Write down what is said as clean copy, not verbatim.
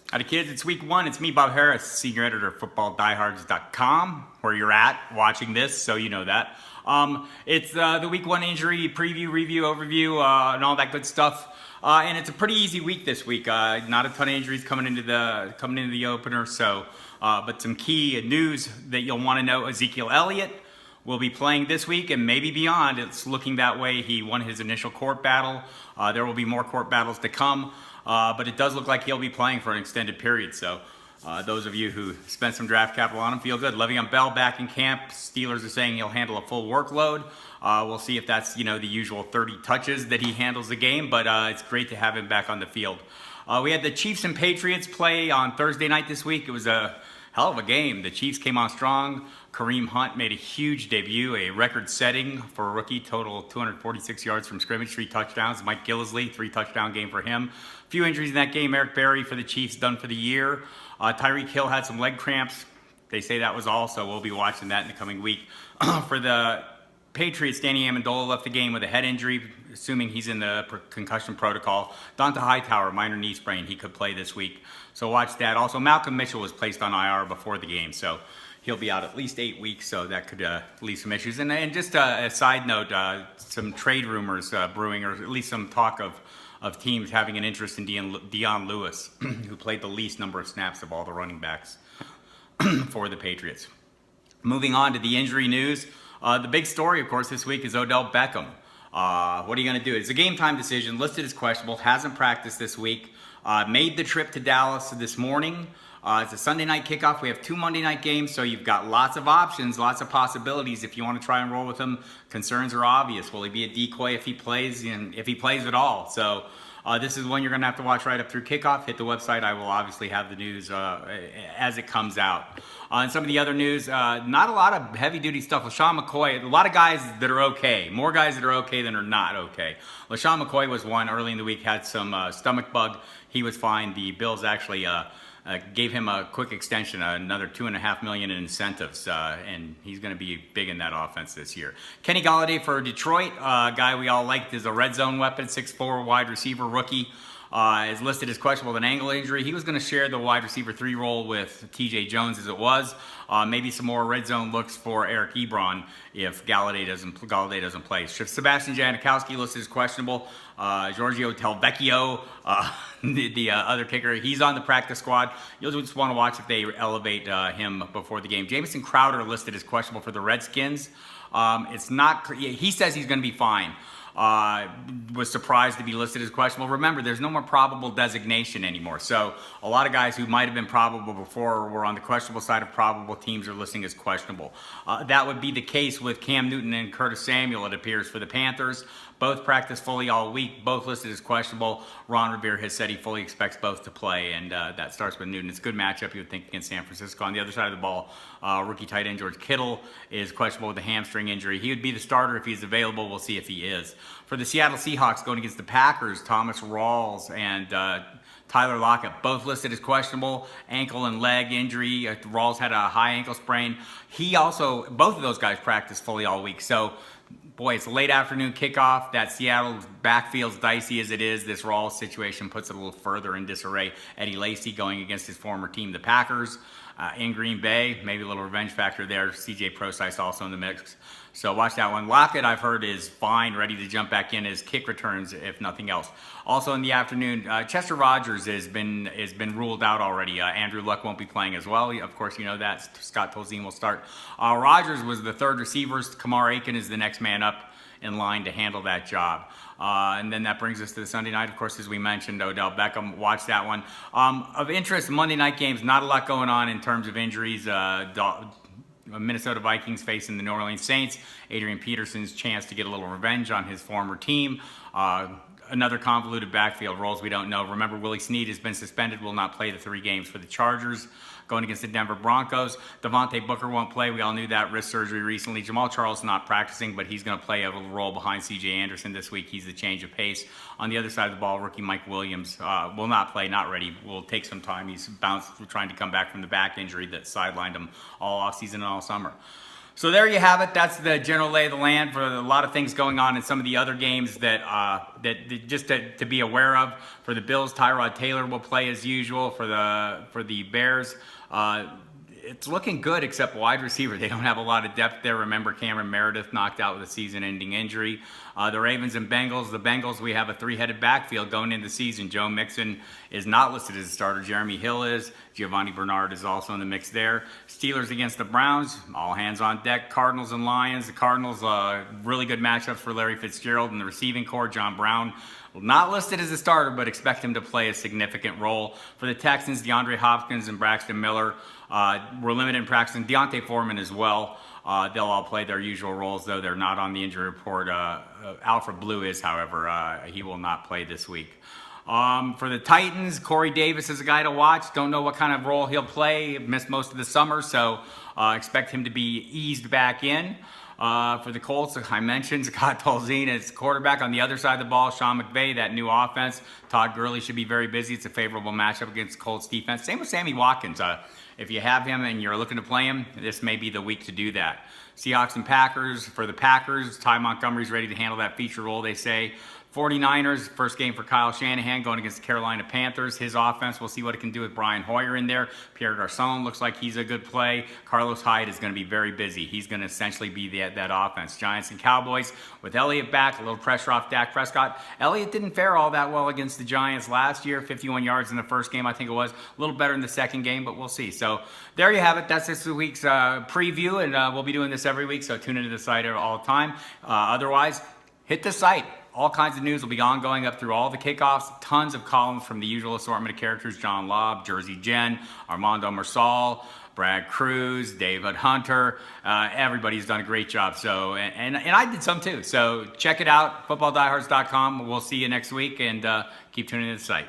Howdy kids, it's week one. It's me, Bob Harris, senior editor of footballdiehards.com, where you're at watching this, so you know that. It's the week one injury preview, review, overview, and all that good stuff. And it's a pretty easy week this week. Not a ton of injuries coming into the opener, so but some key news that you'll want to know. Ezekiel Elliott will be playing this week and maybe beyond. It's looking that way. He won his initial court battle. There will be more court battles to come. But it does look like he'll be playing for an extended period. So those of you who spent some draft capital on him feel good. Le'Veon Bell back in camp. Steelers are saying he'll handle a full workload. We'll see if that's the usual 30 touches that he handles the game. But it's great to have him back on the field. We had the Chiefs and Patriots play on Thursday night this week. It was a hell of a game. The Chiefs came on strong. Kareem Hunt made a huge debut, a record-setting for a rookie, total 246 yards from scrimmage, 3 touchdowns. Mike Gillislee, 3-touchdown game for him. A few injuries in that game. Eric Berry for the Chiefs, done for the year. Tyreek Hill had some leg cramps. They say that was all, so we'll be watching that in the coming week. For the Patriots, Danny Amendola left the game with a head injury, assuming he's in the concussion protocol. Donta Hightower, minor knee sprain, he could play this week. So watch that. Also, Malcolm Mitchell was placed on IR before the game, so he'll be out at least 8 weeks, so that could leave some issues. And just a side note, some trade rumors brewing, or at least some talk of teams having an interest in Dion Lewis, who played the least number of snaps of all the running backs for the Patriots. Moving on to the injury news. The big story, of course, this week is Odell Beckham. What are you going to do? It's a game time decision, listed as questionable, hasn't practiced this week, made the trip to Dallas this morning. It's a Sunday night kickoff. We have 2 Monday night games, so you've got lots of options, lots of possibilities if you want to try and roll with him. Concerns are obvious. Will he be a decoy if he plays, and if he plays at all? So this is one you're going to have to watch right up through kickoff. Hit the website. I will obviously have the news as it comes out. And some of the other news, not a lot of heavy-duty stuff. LaShawn McCoy, a lot of guys that are okay. More guys that are okay than are not okay. LaShawn McCoy was one early in the week, had some stomach bug. He was fine. The Bills actually gave him a quick extension, another $2.5 million in incentives, and he's going to be big in that offense this year. Kenny Golladay for Detroit, a guy we all liked as a red zone weapon, 6'4", wide receiver rookie, is listed as questionable with an ankle injury. He was going to share the wide receiver 3 role with T.J. Jones as it was. Maybe some more red zone looks for Eric Ebron if Golladay doesn't play. Sebastian Janikowski listed as questionable. Giorgio Telvecchio, the other kicker, he's on the practice squad. You'll just want to watch if they elevate him before the game. Jamison Crowder listed as questionable for the Redskins. It's not. He says he's going to be fine. Was surprised to be listed as questionable. Remember, there's no more probable designation anymore. So a lot of guys who might have been probable before were on the questionable side of probable teams are listing as questionable. That would be the case with Cam Newton and Curtis Samuel, it appears, for the Panthers. Both practiced fully all week, both listed as questionable. Ron Rivera has said he fully expects both to play, and that starts with Newton. It's a good matchup, you would think, against San Francisco. On the other side of the ball, rookie tight end George Kittle is questionable with a hamstring injury. He would be the starter if he's available. We'll see if he is. For the Seattle Seahawks going against the Packers, Thomas Rawls and Tyler Lockett, both listed as questionable, ankle and leg injury. Rawls had a high ankle sprain. Both of those guys practiced fully all week. So, boy, it's a late afternoon kickoff. That Seattle backfield's dicey as it is. This Rawls situation puts it a little further in disarray. Eddie Lacy going against his former team, the Packers, in Green Bay. Maybe a little revenge factor there. CJ Prosise also in the mix. So watch that one. Lockett, I've heard, is fine, ready to jump back in as kick returns, if nothing else. Also in the afternoon, Chester Rogers has been ruled out already. Andrew Luck won't be playing as well. Of course, you know that. Scott Tolzien will start. Rogers was the third receiver. Kamar Aiken is the next man up in line to handle that job. And then that brings us to the Sunday night. Of course, as we mentioned, Odell Beckham, watch that one. Of interest, Monday night games, not a lot going on in terms of injuries. Minnesota Vikings facing the New Orleans Saints. Adrian Peterson's chance to get a little revenge on his former team. Another convoluted backfield, roles we don't know. Remember, Willie Snead has been suspended, will not play the 3 games for the Chargers. Going against the Denver Broncos, Devontae Booker won't play. We all knew that. Wrist surgery recently. Jamal Charles not practicing, but he's going to play a little role behind C.J. Anderson this week. He's the change of pace. On the other side of the ball, rookie Mike Williams will not play, not ready. Will take some time. He's bounced, trying to come back from the back injury that sidelined him all offseason and all summer. So there you have it. That's the general lay of the land for a lot of things going on in some of the other games that just to be aware of. For the Bills, Tyrod Taylor will play as usual. For the Bears, it's looking good except wide receiver. They don't have a lot of depth there. Remember, Cameron Meredith knocked out with a season-ending injury. The Ravens and Bengals. The Bengals, we have a three-headed backfield going into the season. Joe Mixon is not listed as a starter. Jeremy Hill is. Giovanni Bernard is also in the mix there. Steelers against the Browns. All hands on deck. Cardinals and Lions. The Cardinals, really good matchups for Larry Fitzgerald in the receiving corps. John Brown, not listed as a starter, but expect him to play a significant role. For the Texans, DeAndre Hopkins and Braxton Miller were limited in practice, and Deontay Foreman as well. They'll all play their usual roles, though they're not on the injury report. Alfred Blue is, however. He will not play this week. For the Titans, Corey Davis is a guy to watch. Don't know what kind of role he'll play. Missed most of the summer, so expect him to be eased back in. For the Colts, I mentioned Scott Tolzien is quarterback. On the other side of the ball, Sean McVay, that new offense. Todd Gurley should be very busy. It's a favorable matchup against Colts defense. Same with Sammy Watkins. If you have him and you're looking to play him, this may be the week to do that. Seahawks and Packers. For the Packers, Ty Montgomery's ready to handle that feature role, they say. 49ers, first game for Kyle Shanahan going against the Carolina Panthers. His offense, we'll see what it can do with Brian Hoyer in there. Pierre Garçon looks like he's a good play. Carlos Hyde is going to be very busy. He's going to essentially be that offense. Giants and Cowboys with Elliott back, a little pressure off Dak Prescott. Elliott didn't fare all that well against the Giants last year. 51 yards in the first game, I think it was. A little better in the second game, but we'll see. So there you have it. That's this week's preview, and we'll be doing this every week, so tune into the site all the time. Otherwise, hit the site. All kinds of news will be ongoing up through all the kickoffs. Tons of columns from the usual assortment of characters. John Lobb, Jersey Jen, Armando Mersal, Brad Cruz, David Hunter. Everybody's done a great job. So, and I did some too. So check it out, footballdiehards.com. We'll see you next week, and keep tuning into the site.